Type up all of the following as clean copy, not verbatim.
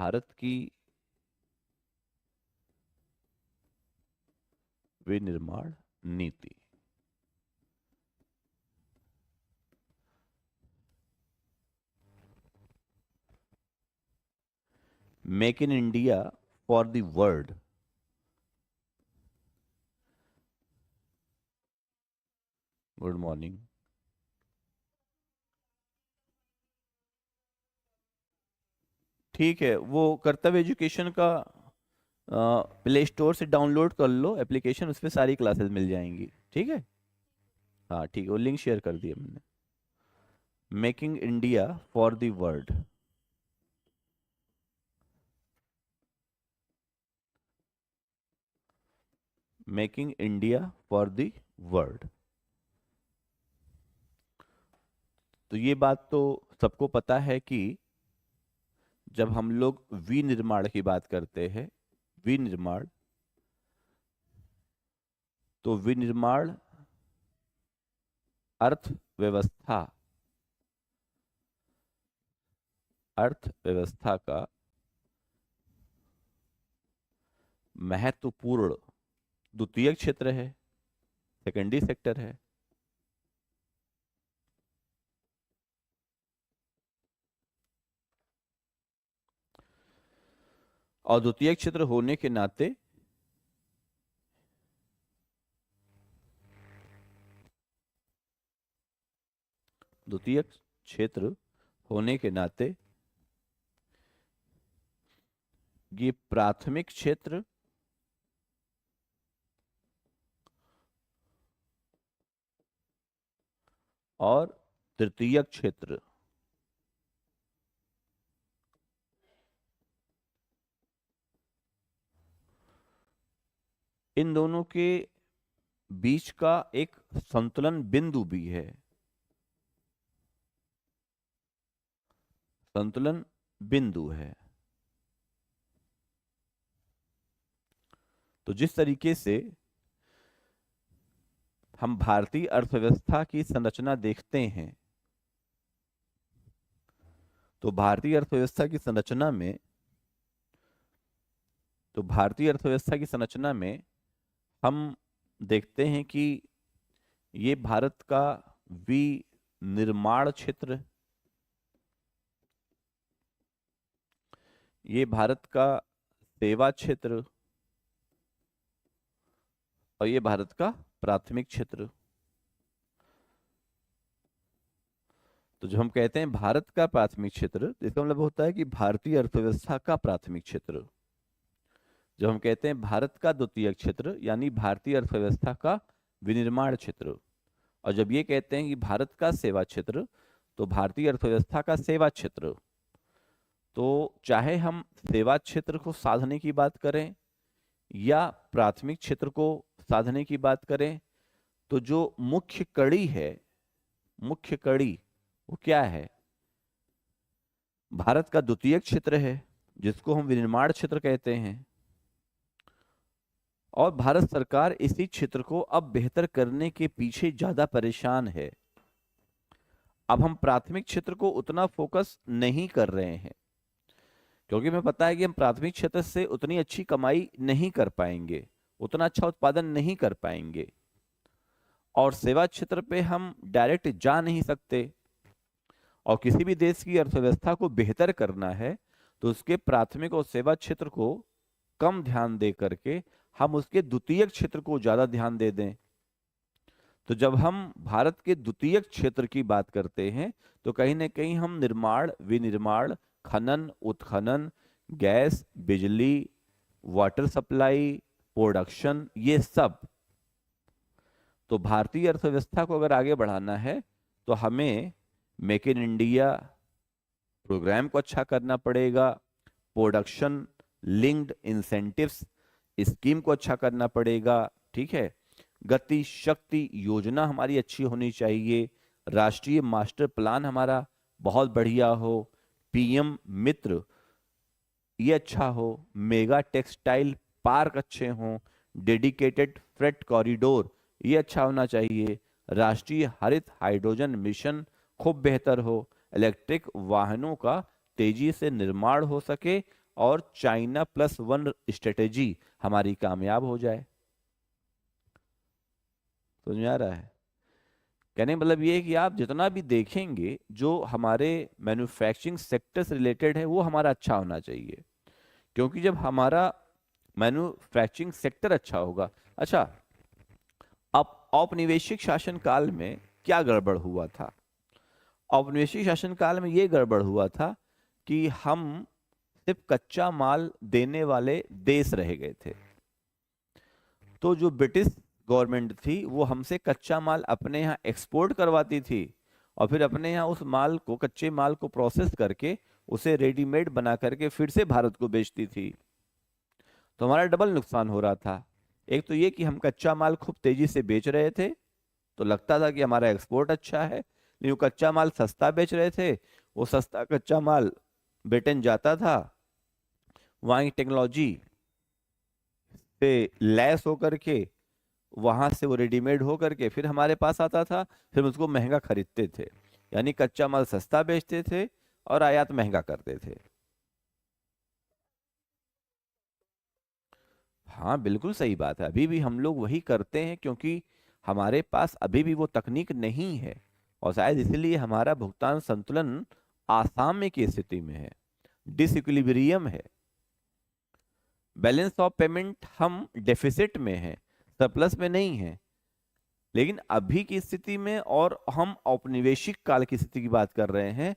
भारत की विनिर्माण नीति। Make in India for the world. Good morning. ठीक है, वो कर्तव्य एजुकेशन का प्ले स्टोर से डाउनलोड कर लो एप्लीकेशन, उस पर सारी क्लासेस मिल जाएंगी। ठीक है, हाँ ठीक है, वो लिंक शेयर कर दिया मैंने। Making India for the world. Making India for the world. तो ये बात तो सबको पता है कि जब हम लोग विनिर्माण की बात करते हैं, विनिर्माण, तो विनिर्माण अर्थव्यवस्था, अर्थव्यवस्था का महत्वपूर्ण द्वितीय क्षेत्र है, सेकेंडरी सेक्टर है। और द्वितीय क्षेत्र होने के नाते द्वितीय क्षेत्र होने के नाते ये प्राथमिक क्षेत्र और तृतीयक क्षेत्र, इन दोनों के बीच का एक संतुलन बिंदु भी है। संतुलन बिंदु है। तो जिस तरीके से हम भारतीय अर्थव्यवस्था की संरचना देखते हैं, तो भारतीय अर्थव्यवस्था की संरचना में, तो भारतीय अर्थव्यवस्था की संरचना में हम देखते हैं कि ये भारत का विनिर्माण क्षेत्र, ये भारत का सेवा क्षेत्र, और ये भारत का प्राथमिक क्षेत्र। तो जब हम कहते हैं भारत का प्राथमिक क्षेत्र, तो इसका मतलब होता है कि भारतीय अर्थव्यवस्था का प्राथमिक क्षेत्र। जब हम कहते हैं भारत का द्वितीय क्षेत्र, यानी भारतीय अर्थव्यवस्था का विनिर्माण क्षेत्र। और जब ये कहते हैं कि भारत का सेवा क्षेत्र, तो भारतीय अर्थव्यवस्था का सेवा क्षेत्र। तो चाहे हम सेवा क्षेत्र को साधने की बात करें या प्राथमिक क्षेत्र को साधने की बात करें, तो जो मुख्य कड़ी है, मुख्य कड़ी वो क्या है? भारत का द्वितीय क्षेत्र है, जिसको हम विनिर्माण क्षेत्र कहते हैं। और भारत सरकार इसी क्षेत्र को अब बेहतर करने के पीछे ज्यादा परेशान है। अब हम प्राथमिक क्षेत्र को उतना फोकस नहीं कर रहे हैं, क्योंकि हमें पता है कि हम प्राथमिक क्षेत्र से उतनी अच्छी कमाई नहीं कर पाएंगे, उतना अच्छा उत्पादन नहीं कर पाएंगे, और सेवा क्षेत्र पे हम डायरेक्ट जा नहीं सकते। और किसी भी देश की अर्थव्यवस्था को बेहतर करना है तो उसके प्राथमिक और सेवा क्षेत्र को कम ध्यान दे करके हम उसके द्वितीय क्षेत्र को ज्यादा ध्यान दे दें। तो जब हम भारत के द्वितीय क्षेत्र की बात करते हैं, तो कहीं ना कहीं हम निर्माण, विनिर्माण, खनन, उत्खनन, गैस, बिजली, वाटर सप्लाई, प्रोडक्शन, ये सब, तो भारतीय अर्थव्यवस्था को अगर आगे बढ़ाना है तो हमें मेक इन इंडिया प्रोग्राम को अच्छा करना पड़ेगा, प्रोडक्शन लिंक्ड इंसेंटिव्स स्कीम को अच्छा करना पड़ेगा। ठीक है, गति शक्ति योजना हमारी अच्छी होनी चाहिए, राष्ट्रीय मास्टर प्लान हमारा बहुत बढ़िया हो, पीएम मित्र ये अच्छा हो, मेगा टेक्सटाइल पार्क अच्छे हों, डेडिकेटेड फ्रेट कॉरिडोर ये अच्छा होना चाहिए, राष्ट्रीय हरित हाइड्रोजन मिशन खूब बेहतर हो, इलेक्ट्रिक वाहनों का तेजी से निर्माण हो सके, और चाइना प्लस वन स्ट्रेटेजी हमारी कामयाब हो जाए। समझ में आ रहा है? कहने का मतलब ये है कि आप जितना भी देखेंगे जो हमारे मैन्युफैक्चरिंग सेक्टर से रिलेटेड है वो हमारा अच्छा होना चाहिए, क्योंकि जब हमारा मैन्युफैक्चरिंग सेक्टर अच्छा होगा। अच्छा, अब औपनिवेशिक शासन काल में क्या गड़बड़ हुआ था? औपनिवेशिक शासन काल में ये गड़बड़ हुआ था कि हम सिर्फ कच्चा माल देने वाले देश रह गए थे। तो जो ब्रिटिश गवर्नमेंट थी वो हमसे कच्चा माल अपने यहाँ एक्सपोर्ट करवाती थी और फिर अपने यहाँ उस माल को, कच्चे माल को प्रोसेस करके उसे रेडीमेड बना करके फिर से भारत को बेचती थी। तो हमारा डबल नुकसान हो रहा था। एक तो ये कि हम कच्चा माल खूब तेजी से बेच रहे थे, तो लगता था कि हमारा एक्सपोर्ट अच्छा है, लेकिन वो कच्चा माल सस्ता बेच रहे थे। वो सस्ता कच्चा माल ब्रिटेन जाता था, वहाँ की टेक्नोलॉजी से लैस होकर के वहां से वो रेडीमेड हो करके फिर हमारे पास आता था, फिर उसको महंगा खरीदते थे। यानी कच्चा माल सस्ता बेचते थे और आयात महंगा करते थे। हाँ बिल्कुल सही बात है, अभी भी हम लोग वही करते हैं, क्योंकि हमारे पास अभी भी वो तकनीक नहीं है और शायद इसलिए हमारा भुगतान संतुलन असाम्य की स्थिति में है, डिसइक्विलिब्रियम है। बैलेंस ऑफ पेमेंट हम डेफिसिट में है, सरप्लस में नहीं है। लेकिन अभी की स्थिति में और हम औपनिवेशिक काल की स्थिति की बात कर रहे हैं,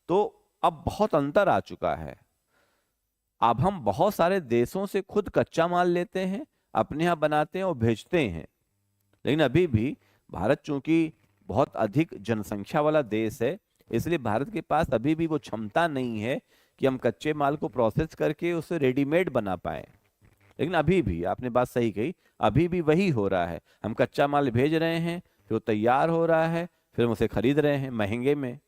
तो अब बहुत अंतर आ चुका है। अब हम बहुत सारे देशों से खुद कच्चा माल लेते हैं, अपने यहाँ बनाते हैं और भेजते हैं। लेकिन अभी भी भारत चूंकि बहुत अधिक जनसंख्या वाला देश है, इसलिए भारत के पास अभी भी वो क्षमता नहीं है कि हम कच्चे माल को प्रोसेस करके उसे रेडीमेड बना पाए। लेकिन अभी भी आपने बात सही कही, अभी भी वही हो रहा है। हम कच्चा माल भेज रहे हैं, फिर वो तैयार हो रहा है, फिर हम उसे खरीद रहे हैं महंगे में।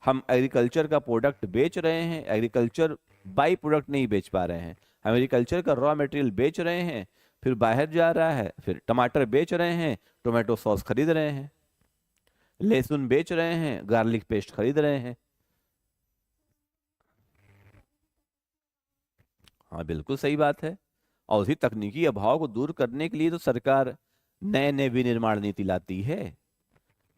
हम एग्रीकल्चर का प्रोडक्ट बेच रहे हैं, एग्रीकल्चर बाई प्रोडक्ट नहीं बेच पा रहे हैं। हम एग्रीकल्चर का रॉ मटेरियल बेच रहे हैं, फिर बाहर जा रहा है, फिर टमाटर बेच रहे हैं, टोमेटो सॉस खरीद रहे हैं, लहसुन बेच रहे हैं, गार्लिक पेस्ट खरीद रहे हैं। हाँ बिल्कुल सही बात है। और उसी तकनीकी अभाव को दूर करने के लिए तो सरकार नए नए विनिर्माण नीति लाती है।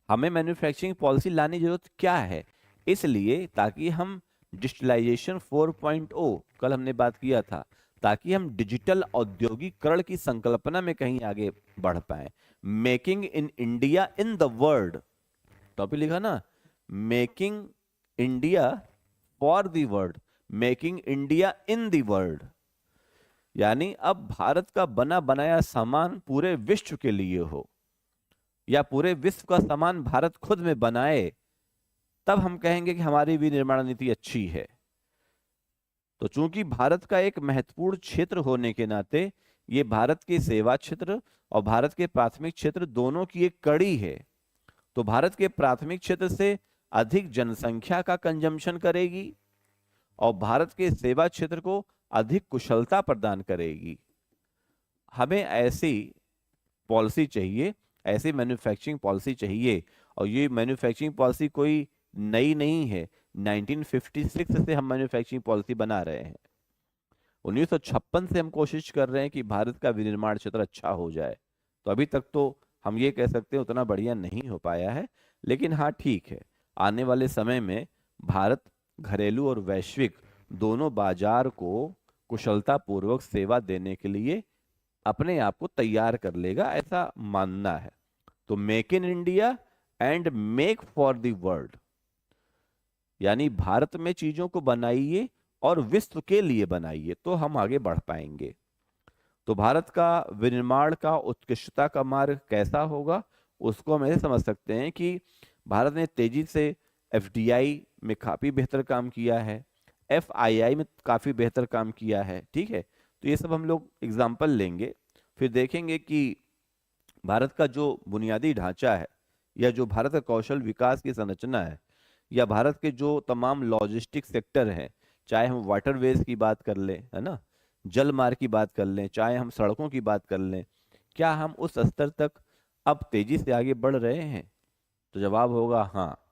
हमें मैन्युफैक्चरिंग पॉलिसी लाने की जरूरत क्या है? इसलिए ताकि हम डिजिटलाइजेशन 4.0, कल हमने बात किया था, ताकि हम डिजिटल औद्योगिकरण की संकल्पना में कहीं आगे बढ़ पाए। Making in India in the world, topic लिखा ना, making India for the world, making India in the world. यानी अब भारत का बना बनाया सामान पूरे विश्व के लिए हो, या पूरे विश्व का सामान भारत खुद में बनाए, तब हम कहेंगे कि हमारी विनिर्माण नीति अच्छी है। तो चूंकि भारत का एक महत्वपूर्ण क्षेत्र होने के नाते ये भारत के सेवा क्षेत्र और भारत के प्राथमिक क्षेत्र दोनों की एक कड़ी है। तो भारत के प्राथमिक क्षेत्र से अधिक जनसंख्या का कंजम्पशन करेगी और भारत के सेवा क्षेत्र को अधिक कुशलता प्रदान करेगी। हमें ऐसी पॉलिसी चाहिए, ऐसी मैन्युफैक्चरिंग पॉलिसी चाहिए। और ये मैन्युफैक्चरिंग पॉलिसी कोई नई नहीं है, 1956 से हम मैन्युफैक्चरिंग पॉलिसी बना रहे हैं। 1956 से हम कोशिश कर रहे हैं कि भारत का विनिर्माण क्षेत्र अच्छा हो जाए। तो अभी तक तो हम ये कह सकते हैं उतना बढ़िया नहीं हो पाया है, लेकिन हाँ ठीक है, आने वाले समय में भारत घरेलू और वैश्विक दोनों बाजार को कुशलतापूर्वक सेवा देने के लिए अपने आप को तैयार कर लेगा, ऐसा मानना है। तो make in India and make for the world, यानी भारत में चीजों को बनाइए और विश्व के लिए बनाइए, तो हम आगे बढ़ पाएंगे। तो भारत का विनिर्माण का उत्कृष्टता का मार्ग कैसा होगा, उसको हम ऐसे समझ सकते हैं कि भारत ने तेजी से एफडीआई में काफी बेहतर काम किया है, एफआईआई में काफी बेहतर काम किया है। ठीक है, तो ये सब हम लोग एग्जाम्पल लेंगे, फिर देखेंगे कि भारत का जो बुनियादी ढांचा है, या जो भारत का कौशल विकास की संरचना है, या भारत के जो तमाम लॉजिस्टिक सेक्टर हैं, चाहे हम वाटरवेज की बात कर लें, है ना, जल मार्ग की बात कर लें, चाहे हम सड़कों की बात कर लें, क्या हम उस स्तर तक अब तेजी से आगे बढ़ रहे हैं? तो जवाब होगा हाँ,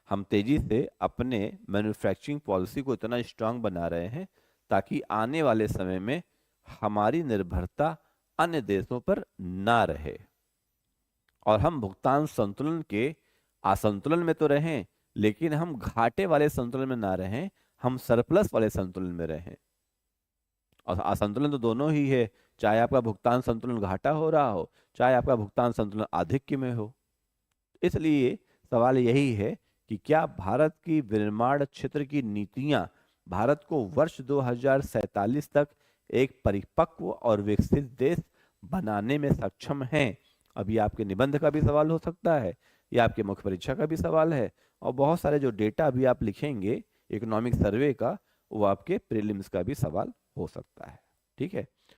हम तेजी से अपने मैन्युफैक्चरिंग पॉलिसी को इतना स्ट्रांग बना रहे हैं ताकि आने वाले समय में हमारी निर्भरता अन्य देशों पर ना रहे और हम भुगतान संतुलन के असंतुलन में तो रहें, लेकिन हम घाटे वाले संतुलन में ना रहें, हम सरप्लस वाले संतुलन में रहें। और असंतुलन तो दोनों ही है, चाहे आपका भुगतान संतुलन घाटा हो रहा हो, चाहे आपका भुगतान संतुलन आधिक्य में हो। इसलिए सवाल यही है कि क्या भारत की विनिर्माण क्षेत्र की नीतियां भारत को वर्ष 2047 तक एक परिपक्व और विकसित देश बनाने में सक्षम हैं? अभी आपके निबंध का भी सवाल हो सकता है, या आपके मुख्य परीक्षा का भी सवाल है, और बहुत सारे जो डेटा अभी आप लिखेंगे इकोनॉमिक सर्वे का, वो आपके प्रीलिम्स का भी सवाल हो सकता है। ठीक है।